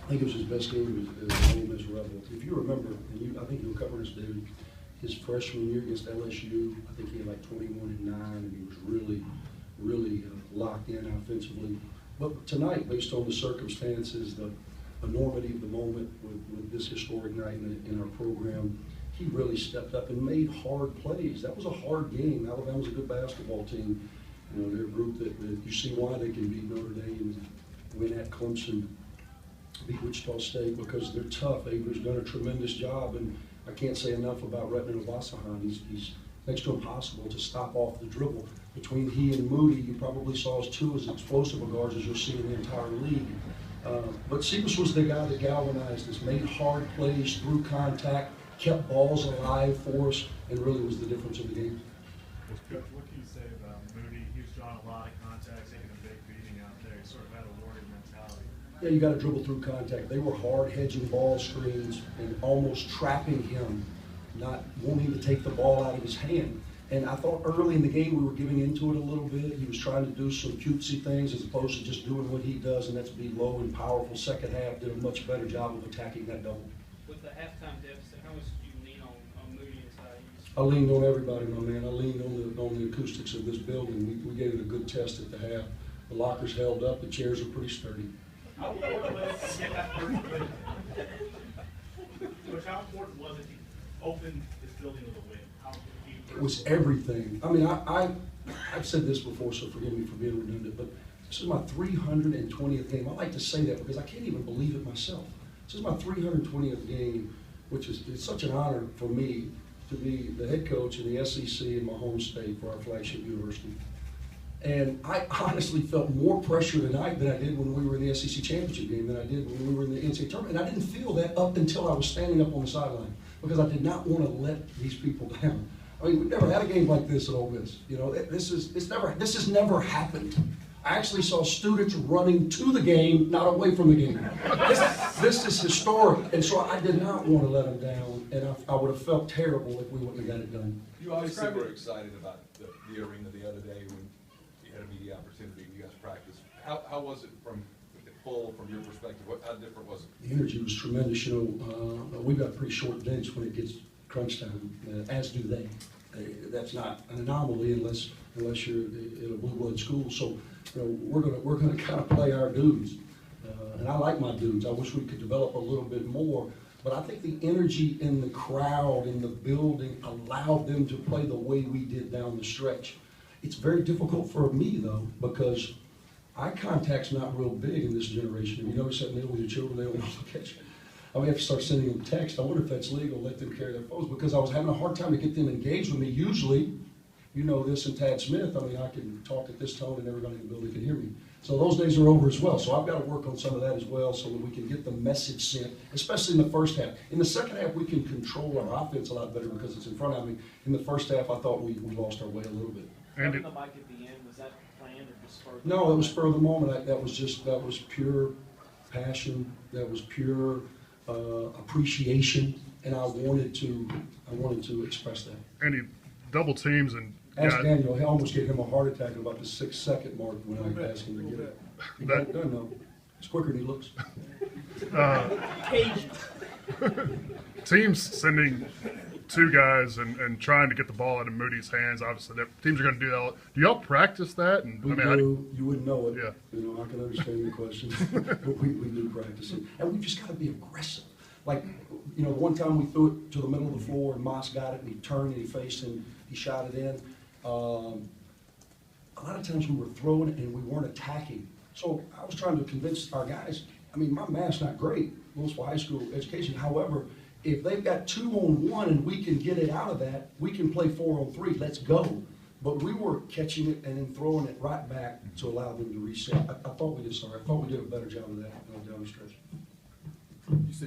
I think it was his best game as Ole Miss Rebel. If you remember, and I think you were covering this, David, his freshman year against LSU, I think he had like 21-9, and he was really locked in offensively. But tonight, based on the circumstances, the enormity of the moment with this historic night in our program, he really stepped up and made hard plays. That was a hard game. Alabama's a good basketball team. You know, they're a group that you see why they can beat Notre Dame and win at Clemson, beat Wichita State, because they're tough. Avery's done a tremendous job, and I can't say enough about Retman Obasahan. He's next to impossible to stop off the dribble. Between he and Moody, you probably saw as two as explosive of guards as you'll see in the entire league. But Cephas was the guy that galvanized us, made hard plays through contact, kept balls alive for us, and really was the difference of the game. Coach, what can you say about Moody? He was drawing a lot of contact, taking a big beating out there. He sort of had a warrior mentality. Yeah, you got to dribble through contact. They were hard hedging ball screens and almost trapping him, not wanting to take the ball out of his hand. And I thought early in the game we were giving into it a little bit. He was trying to do some cutesy things as opposed to just doing what he does, and that's be low and powerful. Second half did a much better job of attacking that double. With the halftime deficit, how much did you lean on Moody and Tyus? I leaned on everybody, my man. I leaned on the acoustics of this building. We gave it a good test at the half. The lockers held up. The chairs are pretty sturdy. How important was it to open this building with a win? It was everything. I mean, I've said this before, so forgive me for being redundant, but this is my 320th game. I like to say that because I can't even believe it myself. This is my 320th game, which is it's such an honor for me to be the head coach in the SEC in my home state for our flagship university. And I honestly felt more pressure tonight than I did when we were in the SEC championship game than I did when we were in the NCAA tournament. And I didn't feel that up until I was standing up on the sideline because I did not want to let these people down. I mean, we've never had a game like this at Ole Miss. You know, this has never happened. I actually saw students running to the game, not away from the game. This is historic, and so I did not want to let them down, and I would have felt terrible if we wouldn't have got it done. You obviously were excited about the arena the other day when you had a media opportunity and you guys practiced. How was it from your perspective? How different was it? The energy was tremendous. You know, we've got a pretty short bench when it gets crunch time, as do they. That's not an anomaly unless you're in a blue blood school. So, you know, we're gonna kind of play our dudes, and I like my dudes. I wish we could develop a little bit more, but I think the energy in the crowd in the building allowed them to play the way we did down the stretch. It's very difficult for me though because eye contact's not real big in this generation. If you notice that with your children, they don't look at you. I may have to start sending them text. I wonder if that's legal, let them carry their phones, because I was having a hard time to get them engaged with me. Usually, you know this and Tad Smith, I mean, I can talk at this tone and everybody in the building can hear me. So those days are over as well. So I've got to work on some of that as well so that we can get the message sent, especially in the first half. In the second half, we can control our offense a lot better because it's in front of me. In the first half, I thought we lost our way a little bit. Having the mic at the end, was that planned or just spur? No, it was spur of the moment. That was pure passion. That was pure appreciation, and I wanted to express that. Andy, double teams and Ask Daniel. I almost gave him a heart attack at about the 6-second mark when I asked him to get it. He got it done though. It's quicker than he looks. Teams sending two guys and trying to get the ball out of Moody's hands. Obviously, teams are going to do that. Do y'all practice that? And We do. You wouldn't know it. Yeah. You know, I can understand your question, but we do practice it, and we just got to be aggressive. Like, you know, the one time we threw it to the middle of the floor and Moss got it and he turned and he faced and he shot it in. A lot of times we were throwing it and we weren't attacking. So I was trying to convince our guys. I mean, my math's not great, Louisville High School education. However, if they've got 2-on-1 and we can get it out of that, we can play 4-on-3. Let's go. But we were catching it and then throwing it right back to allow them to reset. I thought we did a better job of that down the stretch. You said